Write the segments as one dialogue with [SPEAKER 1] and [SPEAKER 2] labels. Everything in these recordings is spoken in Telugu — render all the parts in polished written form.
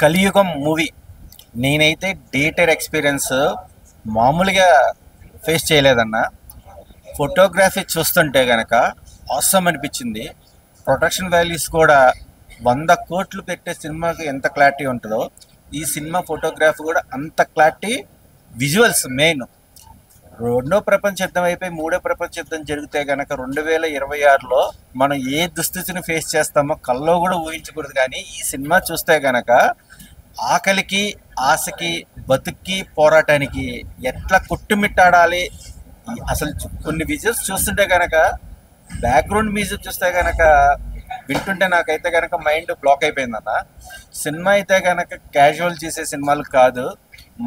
[SPEAKER 1] కలియుగం మూవీ నేనైతే థియేటర్ ఎక్స్పీరియన్స్ మామూలుగా ఫేస్ చేయలేదన్న. ఫోటోగ్రఫీ చూస్తుంటే కనుక ఆసమ్ అనిపించింది. ప్రొడక్షన్ వాల్యూస్ కూడా 100 కోట్లు పెట్టే సినిమాకి ఎంత క్లారిటీ ఉంటుందో ఈ సినిమా ఫోటోగ్రఫీ కూడా అంత క్లారిటీ. Visuals main. రెండో ప్రపంచ యుద్ధం అయిపోయి మూడో ప్రపంచ యుద్ధం జరిగితే కనుక 2026లో మనం ఏ దుస్థితిని ఫేస్ చేస్తామో కల్లో కూడా ఊహించకూడదు. కానీ ఈ సినిమా చూస్తే కనుక ఆకలికి ఆశకి బతుక్కి పోరాటానికి ఎట్లా కొట్టుమిట్టాడాలి అసలు కొన్ని విజువల్స్ చూస్తుంటే కనుక బ్యాక్గ్రౌండ్ మ్యూజిక్ చూస్తే కనుక వింటుంటే నాకైతే కనుక మైండ్ బ్లాక్ అయిపోయిందన్న. సినిమా అయితే కనుక క్యాజువల్ చేసే సినిమాలు కాదు.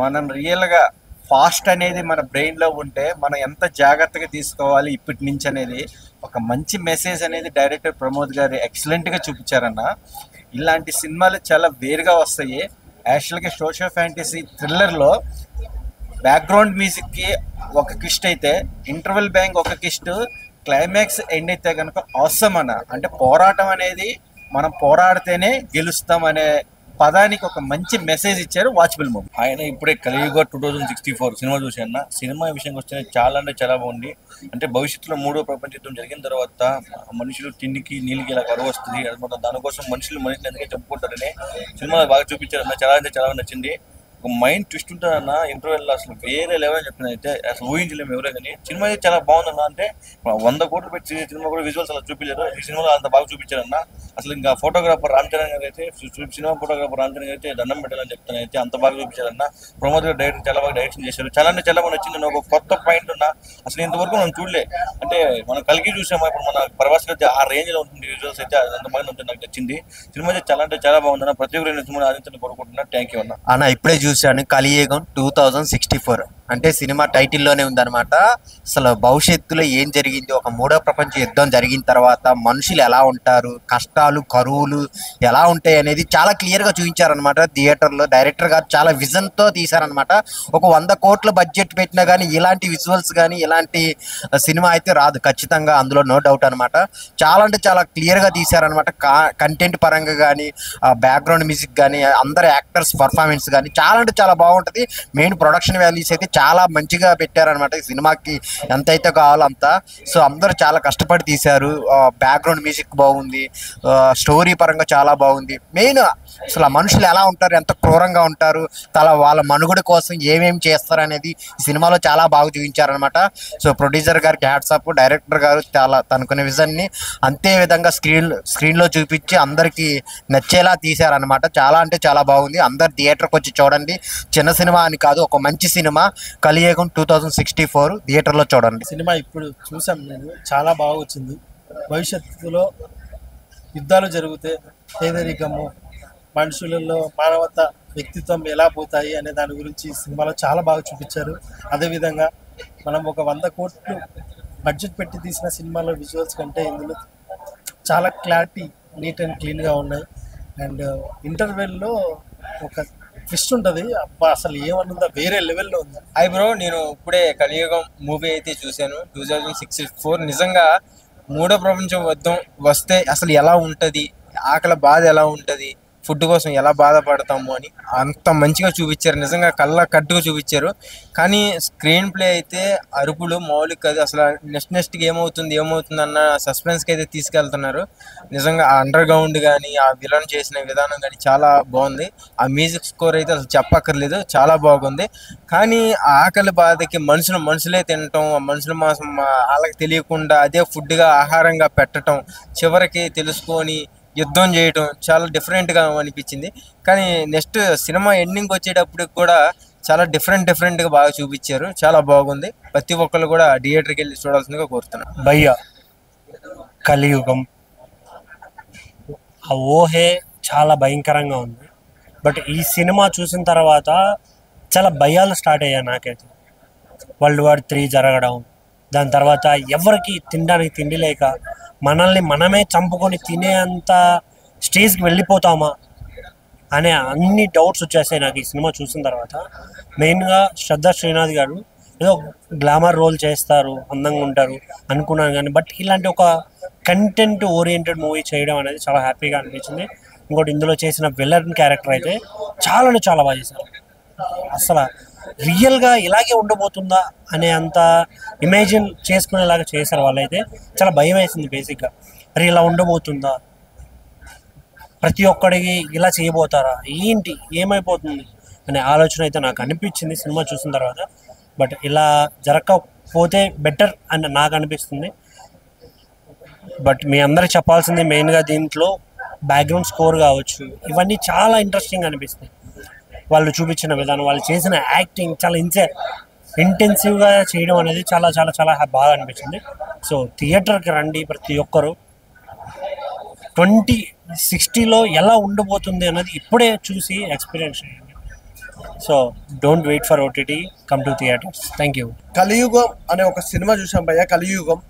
[SPEAKER 1] మనం రియల్గా ఫాస్ట్ అనేది మన బ్రెయిన్లో ఉంటే మనం ఎంత జాగ్రత్తగా తీసుకోవాలి ఇప్పటి నుంచి అనేది ఒక మంచి మెసేజ్ అనేది డైరెక్టర్ ప్రమోద్ గారు ఎక్సలెంట్గా చూపించారన్న. ఇలాంటి సినిమాలు చాలా వేరుగా వస్తాయి. యాక్చువల్గా సోషల్ ఫ్యాంటసీ థ్రిల్లర్లో బ్యాక్గ్రౌండ్ మ్యూజిక్కి ఒక కిస్ట్ అయితే ఇంటర్వెల్ బ్యాంక్ ఒక కిస్ట్, క్లైమాక్స్ ఎండ్ అయితే కనుక ఆసమ్ అన్న. అంటే పోరాటం అనేది మనం పోరాడితేనే గెలుస్తాం అనే పదానికి ఒక మంచి మెసేజ్ ఇచ్చారు వాచబుల్ మూవీ.
[SPEAKER 2] ఆయన ఇప్పుడే కలియుగ 2064 సినిమా చూసాను. సినిమా విషయంకి వస్తే చాలా అంటే చాలా బాగుంది. అంటే భవిష్యత్తులో మూడో ప్రపంచ యుద్ధం జరిగిన తర్వాత మనుషులు తిండికి నీళ్ళకి ఇలా కరువు వస్తుంది, అది దానికోసం మనుషులు ఎందుకే చెప్పుకుంటారని సినిమాలో బాగా చూపించారన్న. చాలా అంటే చాలా నచ్చింది. ఒక మైండ్ ట్విస్ట్ ఉంటుందన్న. ఇంటర్వెల్ అసలు వేరే లెవెల్ అని చెప్తున్నా. అయితే అసలు ఊహించలేము ఎవరే. కానీ సినిమా అయితే చాలా బాగుందన్న. అంటే 100 కోట్లు పెట్టి సినిమా కూడా విజువల్స్ అలా చూపించారు. ఈ సినిమాలో అంత బాగా చూపించారన్న. అసలు ఇంకా ఫోటోగ్రాఫర్ రామ్ చరణ్ గారు అయితే సినిమా ఫోటోగ్రాఫర్ రామ్ చరణ్ గారు అయితే దండం పెట్టాలని చెప్తాను. అయితే అంత బాగా చూపించారన్న. ప్రమోద్ గారు డైరెక్టర్ చాలా బాగా డైరెక్షన్ చేశారు. చాలా అంటే చాలా బాగా నచ్చింది. నేను ఒక కొత్త పాయింట్ ఉన్నా అసలు ఇంతవరకు మనం చూడలే. అంటే మనం కలిగి చూసామా ఇప్పుడు మన ప్రభాస్ గారు ఆ రేంజ్ లో ఉంటుంది విజువల్స్ అయితే అంత బాగా నాకు నచ్చింది. సినిమా అయితే చాలా అంటే చాలా బాగుందన్న. ప్రతి ఒక్కరు సినిమా ఆదిత్యని కోరుకుంటున్నా. థ్యాంక్ యూ అన్న.
[SPEAKER 3] అన్న ఇప్పుడే చూశాను కలియుగం 2064 అంటే సినిమా టైటిల్లోనే ఉందన్నమాట. అసలు భవిష్యత్తులో ఏం జరిగింది, ఒక మూడో ప్రపంచ యుద్ధం జరిగిన తర్వాత మనుషులు ఎలా ఉంటారు, కష్టాలు కరువులు ఎలా ఉంటాయి అనేది చాలా క్లియర్గా చూపించారనమాట. థియేటర్లో డైరెక్టర్ గారు చాలా విజన్తో తీశారనమాట. ఒక 100 కోట్ల బడ్జెట్ పెట్టినా కానీ ఇలాంటి విజువల్స్ కానీ ఇలాంటి సినిమా అయితే రాదు ఖచ్చితంగా, అందులో నో డౌట్ అనమాట. చాలా అంటే చాలా క్లియర్గా తీశారనమాట. కంటెంట్ పరంగా కానీ బ్యాక్గ్రౌండ్ మ్యూజిక్ కానీ అందరు యాక్టర్స్ పర్ఫార్మెన్స్ కానీ చాలా అంటే చాలా బాగుంటుంది. మెయిన్ ప్రొడక్షన్ వాల్యూస్ అయితే చాలా మంచిగా పెట్టారనమాట. ఈ సినిమాకి ఎంతైతే కావాలో అంత. సో అందరూ చాలా కష్టపడి తీశారు. బ్యాక్గ్రౌండ్ మ్యూజిక్ బాగుంది, స్టోరీ పరంగా చాలా బాగుంది. మెయిన్ అసలు మనుషులు ఎలా ఉంటారు, ఎంత క్రూరంగా ఉంటారు, వాళ్ళ మనుగడ కోసం ఏమేమి చేస్తారు అనేది ఈ సినిమాలో చాలా బాగా చూపించారనమాట. సో ప్రొడ్యూసర్ గారికి హ్యాట్స్ ఆఫ్. డైరెక్టర్ గారు చాలా తనకున్న విజన్ని అంతే విధంగా స్క్రీన్లో చూపించి అందరికీ నచ్చేలా తీశారనమాట. చాలా అంటే చాలా బాగుంది. అందరు థియేటర్కి వచ్చి చూడండి. చిన్న సినిమా అని కాదు, ఒక మంచి సినిమా కలియుగం 2064 థియేటర్లో చూడండి.
[SPEAKER 4] సినిమా ఇప్పుడు చూసాం, నేను చాలా బాగా వచ్చింది. భవిష్యత్తులో యుద్ధాలు జరిగితే పేదరికము, మనుషులలో మానవత వ్యక్తిత్వం ఎలా పోతాయి అనే దాని గురించి సినిమాలో చాలా బాగా చూపించారు. అదేవిధంగా మనం ఒక 100 కోట్లు బడ్జెట్ పెట్టి తీసిన సినిమాలో విజువల్స్ కంటే ఇందులో చాలా క్లారిటీ, నీట్ అండ్ క్లీన్గా ఉన్నాయి. అండ్ ఇంటర్వెల్లో ఒక ట్విస్ట్ ఉంటుంది. అబ్బా అసలు ఏమనుందా, వేరే లెవెల్లో ఉంది.
[SPEAKER 5] హాయ్ బ్రో, నేను ఇప్పుడే కలియుగం మూవీ అయితే చూశాను 2064. నిజంగా మూడో ప్రపంచం యుద్ధం వస్తే అసలు ఎలా ఉంటుంది, ఆకలి బాధ ఎలా ఉంటుంది, ఫుడ్ కోసం ఎలా బాధపడతాము అని అంత మంచిగా చూపించారు. నిజంగా కళ్ళ కట్టుగా చూపించారు. కానీ స్క్రీన్ ప్లే అయితే అరుపులు మౌలిక కాదు. అసలు నెక్స్ట్కి ఏమవుతుంది అన్న సస్పెన్స్కి అయితే తీసుకెళ్తున్నారు. నిజంగా ఆ అండర్ గ్రౌండ్ కానీ ఆ విలన్ చేసిన విధానం కానీ చాలా బాగుంది. ఆ మ్యూజిక్ స్కోర్ అయితే అసలు చెప్పక్కర్లేదు, చాలా బాగుంది. కానీ ఆ ఆకలి బాధకి మనుషులే తినటం, మనుషుల మాసం వాళ్ళకి తెలియకుండా అదే ఫుడ్గా ఆహారంగా పెట్టడం, చివరికి తెలుసుకొని యుద్ధం చేయడం చాలా డిఫరెంట్గా అనిపించింది. కానీ నెక్స్ట్ సినిమా ఎండింగ్ వచ్చేటప్పటికి కూడా చాలా డిఫరెంట్గా బాగా చూపించారు. చాలా బాగుంది. ప్రతి ఒక్కళ్ళు కూడా థియేటర్కి వెళ్ళి చూడాల్సిందిగా కోరుతున్నాను.
[SPEAKER 6] భయ్య కలియుగం ఆ ఊహే చాలా భయంకరంగా ఉంది. బట్ ఈ సినిమా చూసిన తర్వాత చాలా భయాలు స్టార్ట్ అయ్యాయి నాకైతే. వరల్డ్ వార్ 3 జరగడం, దాని తర్వాత ఎవరికి తినడానికి తిండి లేక మనల్ని మనమే చంపుకొని తినేంత స్టేజ్కి వెళ్ళిపోతామా అనే అన్ని డౌట్స్ వచ్చేసాయి నాకు ఈ సినిమా చూసిన తర్వాత. మెయిన్గా శ్రద్ధా శ్రీనాథ్ గారు ఏదో గ్లామర్ రోల్ చేస్తారు, అందంగా ఉంటారు అనుకున్నాను. కానీ బట్ ఇలాంటి ఒక కంటెంట్ ఓరియంటెడ్ మూవీ చేయడం అనేది చాలా హ్యాపీగా అనిపించింది. ఇంకోటి ఇందులో చేసిన విలన్ క్యారెక్టర్ అయితే చాలా చాలా బాగా చేశారు. అసలు రియల్గా ఇలాగే ఉండబోతుందా అనే అంత ఇమాజిన్ చేసుకునేలాగా చేశారు వాళ్ళైతే. చాలా భయం వేసింది బేసిక్గా, అరే ఇలా ఉండబోతుందా, ప్రతి ఒక్కడికి ఇలా చేయబోతారా, ఏంటి ఏమైపోతుంది అనే ఆలోచన అయితే నాకు అనిపించింది సినిమా చూసిన తర్వాత. బట్ ఇలా జరగకపోతే బెటర్ అని నాకు అనిపిస్తుంది. బట్ మీ అందరికి చెప్పాల్సింది మెయిన్గా దీంట్లో బ్యాక్గ్రౌండ్ స్కోర్ కావచ్చు, ఇవన్నీ చాలా ఇంట్రెస్టింగ్ అనిపిస్తాయి. వాళ్ళు చూపించిన విధానం, వాళ్ళు చేసిన యాక్టింగ్ చాలా ఇంటెన్సివ్గా చేయడం అనేది చాలా చాలా చాలా బాగా అనిపించింది. సో థియేటర్కి రండి ప్రతి ఒక్కరు. 2060లో ఎలా ఉండబోతుంది అన్నది ఇప్పుడే చూసి ఎక్స్పీరియన్స్ చేయండి. So don't wait for OTT, come to theatres. Thank you.
[SPEAKER 4] Kaliyugam అనే ఒక సినిమా చూసాం భయ్య. కలియుగం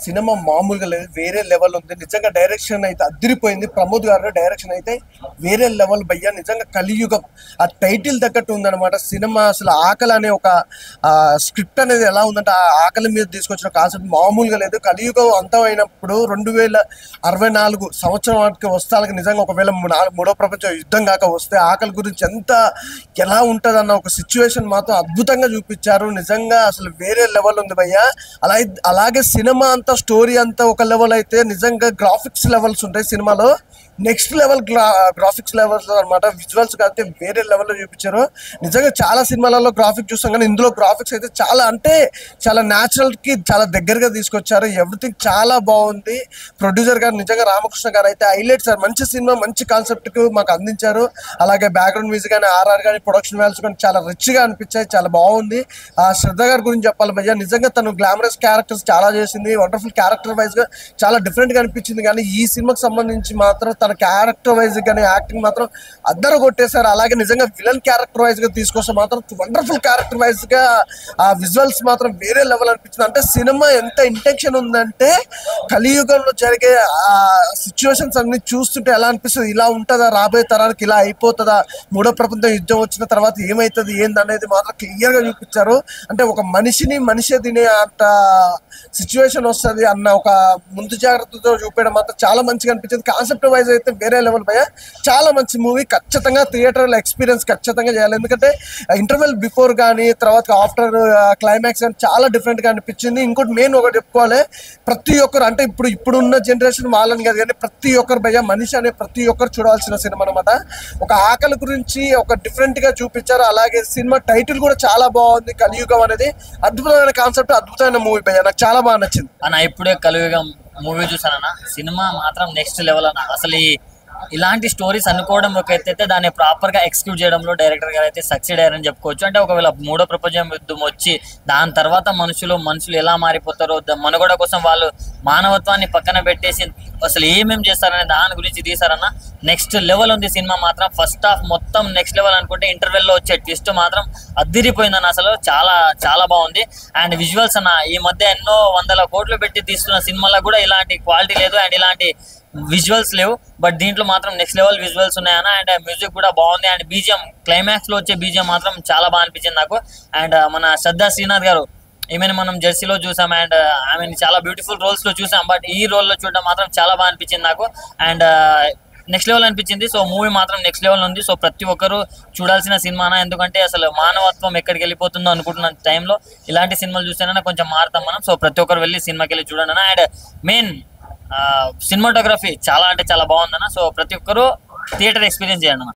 [SPEAKER 4] సినిమా మామూలుగా లేదు, వేరే లెవెల్ ఉంది. నిజంగా డైరెక్షన్ అయితే అదిరిపోయింది. ప్రమోద్ గారు డైరెక్షన్ అయితే వేరే లెవెల్ భయ్య. నిజంగా కలియుగం ఆ టైటిల్ తగ్గట్టు ఉందన్నమాట సినిమా. అసలు ఆకలి అనే ఒక స్క్రిప్ట్ అనేది ఎలా ఉందంటే ఆ ఆకలి మీద తీసుకొచ్చిన కాన్సెప్ట్ మామూలుగా లేదు. కలియుగం అంతమైనప్పుడు 2064 సంవత్సరానికి వస్తానికి నిజంగా ఒకవేళ మూడో ప్రపంచ యుద్ధం కాక వస్తే ఆకలి గురించి ఎలా ఉంటుంది అన్న ఒక సిచ్యువేషన్ మాత్రం అద్భుతంగా చూపించారు. నిజంగా అసలు వేరే లెవెల్ ఉంది భయ్య. అలాగే సినిమా అంతా స్టోరీ అంతా ఒక లెవెల్ అయితే నిజంగా గ్రాఫిక్స్ లెవెల్స్ ఉంటాయి సినిమాలో. నెక్స్ట్ లెవెల్ గ్రాఫిక్స్ లెవెల్స్ అనమాట. విజువల్స్ అయితే వేరే లెవెల్లో చూపించారు. నిజంగా చాలా సినిమాలలో గ్రాఫిక్స్ చూస్తాం కానీ ఇందులో గ్రాఫిక్స్ అయితే చాలా న్యాచురల్కి చాలా దగ్గరగా తీసుకొచ్చారు. ఎవ్రీథింగ్ చాలా బాగుంది. ప్రొడ్యూసర్ గారు నిజంగా రామకృష్ణ గారు అయితే హైలైట్ సార్. మంచి సినిమా, మంచి కాన్సెప్ట్కి మాకు అందించారు. అలాగే బ్యాక్గ్రౌండ్ మ్యూజిక్ కానీ ఆర్ఆర్ కానీ ప్రొడక్షన్ వాల్యూస్ కానీ చాలా రిచ్గా అనిపించాయి. చాలా బాగుంది. శ్రద్ధ గారి గురించి చెప్పాలి భయ్య. నిజంగా తను గ్లామరస్ క్యారెక్టర్స్ చాలా చేసింది. వండర్ఫుల్ క్యారెక్టర్ వైజ్గా చాలా డిఫరెంట్గా అనిపించింది. కానీ ఈ సినిమాకి సంబంధించి మాత్రం తన క్యారెక్టర్ వైజ్ కానీ యాక్టింగ్ మాత్రం అద్దరు కొట్టేశారు. అలాగే నిజంగా విలన్ క్యారెక్టర్ వైజ్ గా తీసుకొస్తే మాత్రం వండర్ఫుల్ క్యారెక్టర్ వైజ్ గా ఆ విజువల్స్ మాత్రం వేరే లెవెల్ అనిపించింది. అంటే సినిమా ఎంత ఇంటెన్షన్ ఉందంటే కలియుగంలో జరిగే ఆ సిచ్యువేషన్స్ అన్ని చూస్తుంటే ఎలా అనిపిస్తుంది, ఇలా ఉంటుందా, రాబోయే తరానికి ఇలా అయిపోతుందా, మూడో ప్రపంచ యుద్ధం వచ్చిన తర్వాత ఏమవుతుంది ఏందనేది మాత్రం క్లియర్ గా చూపించారు. అంటే ఒక మనిషి తినే అంత సిచ్యువేషన్ వస్తుంది అన్న ఒక ముందు జాగ్రత్తతో చూపించడం మాత్రం చాలా మంచిగా అనిపించింది. కాన్సెప్ట్ వైజ్ అయితే వేరే లెవెల్ భయ్య. చాలా మంచి మూవీ. ఖచ్చితంగా థియేటర్ ఎక్స్పీరియన్స్ ఖచ్చితంగా చేయాలి. ఎందుకంటే ఇంటర్వెల్ బిఫోర్ కానీ తర్వాత ఆఫ్టర్ క్లైమాక్స్ కానీ చాలా డిఫరెంట్గా అనిపించింది. ఇంకోటి మెయిన్ ఒకటి చెప్పుకోవాలి, ప్రతి ఒక్కరు అంటే ఇప్పుడున్న జనరేషన్ వాళ్ళని కాదు కానీ ప్రతి ఒక్కరు భయ్య, మనిషి అనే ప్రతి ఒక్కరు చూడాల్సిన సినిమా అనమాట. ఒక ఆకలి గురించి ఒక డిఫరెంట్గా చూపించారు. అలాగే సినిమా టైటిల్ కూడా చాలా బాగుంది. కలియుగం అనేది అద్భుతమైన కాన్సెప్ట్, అద్భుతమైన మూవీ భయ్య. నాకు చాలా బాగా నచ్చింది
[SPEAKER 7] అన్న. ఇప్పుడే కలియుగం మూవీ చూసానన్న, సినిమా మాత్రం నెక్స్ట్ లెవెల్ అన్న. అసలు ఇలాంటి స్టోరీస్ అనుకోవడం ఒక ఎత్తైతే దాన్ని ప్రాపర్గా ఎక్స్క్యూట్ చేయడంలో డైరెక్టర్ గారు అయితే సక్సీడ్ అయ్యారని చెప్పుకోవచ్చు. అంటే ఒకవేళ మూడో ప్రపంచ యుద్ధం వచ్చి దాని తర్వాత మనుషులు ఎలా మారిపోతారో, మనుగడ కోసం వాళ్ళు మానవత్వాన్ని పక్కన పెట్టేసి అసలు ఏమేమి చేస్తారనే దాని గురించి తీసారన్న. నెక్స్ట్ లెవెల్ ఉంది సినిమా మాత్రం. ఫస్ట్ హాఫ్ మొత్తం నెక్స్ట్ లెవెల్ అనుకుంటే ఇంటర్వెల్లో వచ్చే ట్విస్ట్ మాత్రం అద్దిరిపోయిందన్న. అసలు చాలా చాలా బాగుంది. అండ్ విజువల్స్ అన్న, ఈ మధ్య ఎన్నో 100 కోట్లు పెట్టి తీస్తున్న సినిమాలకు కూడా ఇలాంటి క్వాలిటీ లేదు అండ్ ఇలాంటి విజువల్స్ లేవు. బట్ దీంట్లో మాత్రం నెక్స్ట్ లెవెల్ విజువల్స్ ఉన్నాయన్న. అండ్ మ్యూజిక్ కూడా బాగుంది. అండ్ బీజిఎం, క్లైమాక్స్ లో వచ్చే బీజిఎం మాత్రం చాలా బాగా అనిపించింది నాకు. అండ్ మన శ్రద్ధా శ్రీనాథ్ గారు, ఈమెను మనం జెర్సీలో చూసాం అండ్ ఆమెను చాలా బ్యూటిఫుల్ రోల్స్ లో చూసాం. బట్ ఈ రోల్ లో చూడడం మాత్రం చాలా బాగా అనిపించింది నాకు. అండ్ నెక్స్ట్ లెవెల్ అనిపించింది. సో మూవీ మాత్రం నెక్స్ట్ లెవెల్ ఉంది. సో ప్రతి ఒక్కరు చూడాల్సిన సినిమానా. ఎందుకంటే అసలు మానవత్వం ఎక్కడికి వెళ్ళిపోతుందో అనుకుంటున్న టైంలో ఇలాంటి సినిమాలు చూస్తేనే కొంచెం మారుతాం మనం. సో ప్రతి ఒక్కరు వెళ్ళి సినిమాకి వెళ్ళి చూడండి అన్న. అండ్ మెయిన్ సినిమాటోగ్రఫీ చాలా అంటే చాలా బాగుందన్న. సో ప్రతి ఒక్కరు థియేటర్ ఎక్స్పీరియన్స్ చేయండి అన్న.